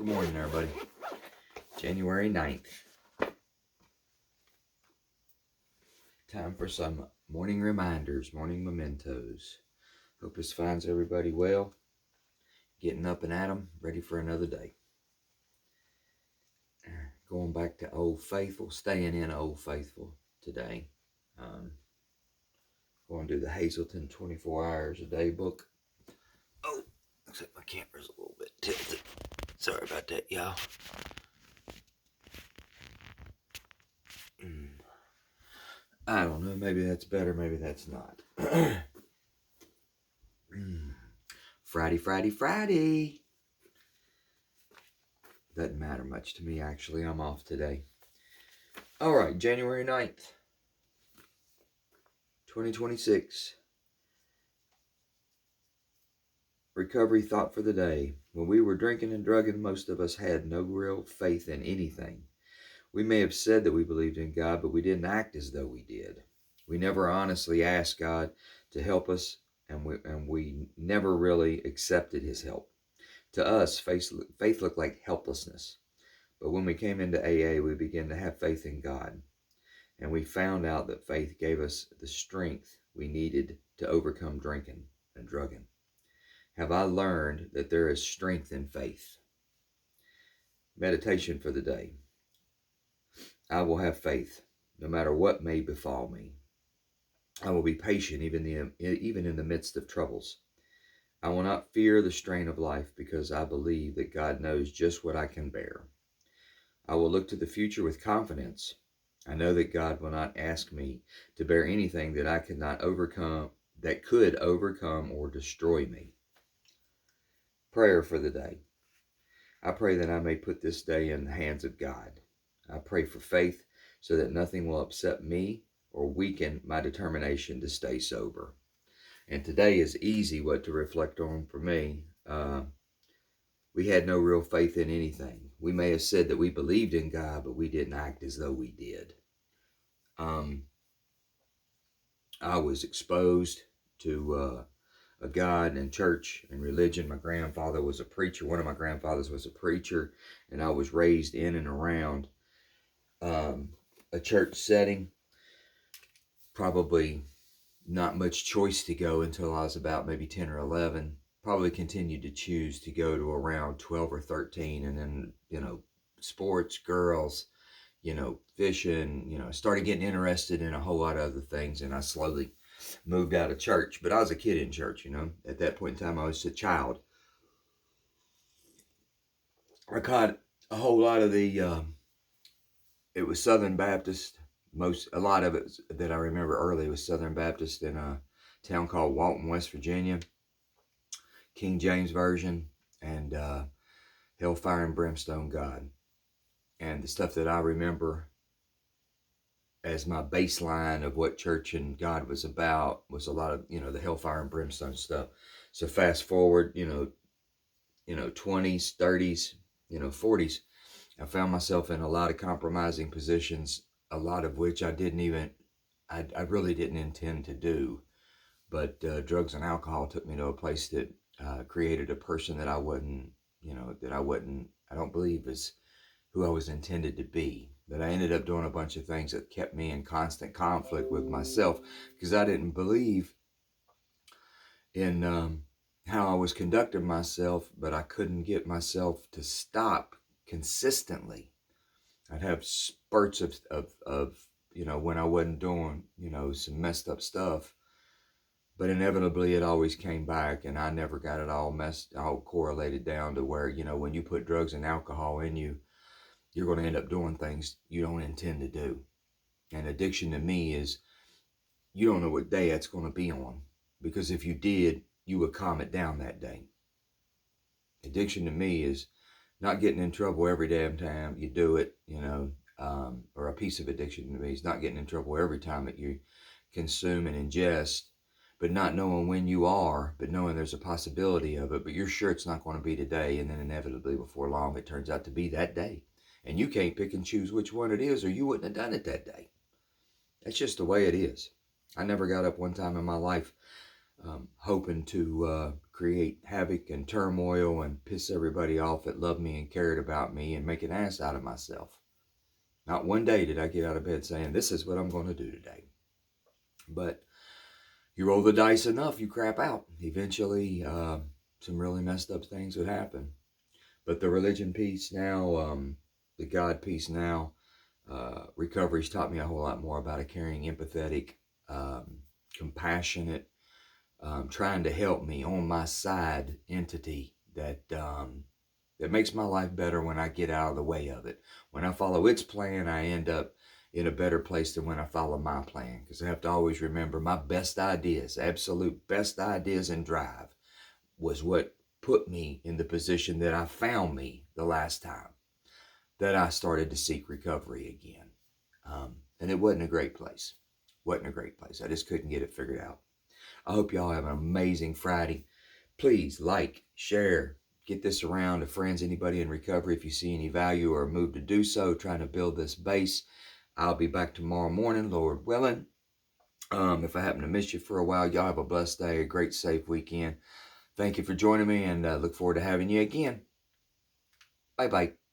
morning, everybody. January 9th. Time for some morning reminders, morning mementos. Hope this finds everybody well. Getting up and at 'em, ready for another day. Going back to Old Faithful, staying in Old Faithful today. Going to do the Hazelton 24 Hours a Day book. Oh, looks like my camera's a little bit tilted. Sorry about that, y'all. I don't know, maybe that's better, maybe that's not. Friday. Doesn't matter much to me, actually. I'm off today. All right, January 9th, 2026. Recovery thought for the day. When we were drinking and drugging, most of us had no real faith in anything. We may have said that we believed in God, but we didn't act as though we did. We never honestly asked God to help us, and we never really accepted His help. To us, faith looked like helplessness. But when we came into AA, we began to have faith in God. And we found out that faith gave us the strength we needed to overcome drinking and drugging. Have I learned that there is strength in faith? Meditation for the day. I will have faith, no matter what may befall me. I will be patient even in the midst of troubles. I will not fear the strain of life because I believe that God knows just what I can bear. I will look to the future with confidence. I know that God will not ask me to bear anything that I could not overcome, that could overcome or destroy me. Prayer for the day. I pray that I may put this day in the hands of God. I pray for faith so that nothing will upset me or weaken my determination to stay sober. And today is easy what to reflect on for me. We had no real faith in anything. We may have said that we believed in God, but we didn't act as though we did. I was exposed to a God and church and religion. My grandfather was a preacher. One of my grandfathers was a preacher, and I was raised in and around a church setting. Probably not much choice to go until I was about maybe 10 or 11. Probably continued to choose to go to around 12 or 13. And then, sports, girls, fishing, started getting interested in a whole lot of other things. And I slowly moved out of church. But I was a kid in church, At that point in time, I was a child. I caught a whole lot of it was Southern Baptist. A lot of it that I remember early was Southern Baptist in a town called Walton, West Virginia. King James Version and Hellfire and Brimstone God. And the stuff that I remember as my baseline of what church and God was about was a lot of, the Hellfire and Brimstone stuff. So fast forward, 20s, 30s, 40s, I found myself in a lot of compromising positions, a lot of which I really didn't intend to do. But drugs and alcohol took me to a place that created a person that I don't believe is who I was intended to be. But I ended up doing a bunch of things that kept me in constant conflict with myself because I didn't believe in how I was conducting myself, but I couldn't get myself to stop consistently. I'd have spurts of when I wasn't doing, some messed up stuff. But inevitably, it always came back, and I never got it all correlated down to where, when you put drugs and alcohol in you, you're going to end up doing things you don't intend to do. And addiction to me is, you don't know what day it's going to be on, because if you did, you would calm it down that day. Addiction to me is not getting in trouble every damn time you do it, or a piece of addiction to me is not getting in trouble every time that you consume and ingest, but not knowing when you are, but knowing there's a possibility of it, but you're sure it's not going to be today, and then inevitably before long it turns out to be that day. And you can't pick and choose which one it is, or you wouldn't have done it that day. That's just the way it is. I never got up one time in my life hoping to create havoc and turmoil and piss everybody off that loved me and cared about me and make an ass out of myself. Not one day did I get out of bed saying, this is what I'm going to do today. But you roll the dice enough, you crap out. Eventually, some really messed up things would happen. But the religion piece now, the God piece now, recovery's taught me a whole lot more about a caring, empathetic, compassionate, trying to help me on my side entity that that makes my life better when I get out of the way of it. When I follow its plan, I end up in a better place than when I follow my plan. Because I have to always remember my best ideas, absolute best ideas and drive was what put me in the position that I found me the last time that I started to seek recovery again. And it wasn't a great place. Wasn't a great place. I just couldn't get it figured out. I hope y'all have an amazing Friday. Please like, share, get this around to friends, anybody in recovery. If you see any value or move to do so, trying to build this base. I'll be back tomorrow morning, Lord willing. If I happen to miss you for a while, y'all have a blessed day, a great, safe weekend. Thank you for joining me, and look forward to having you again. Bye-bye.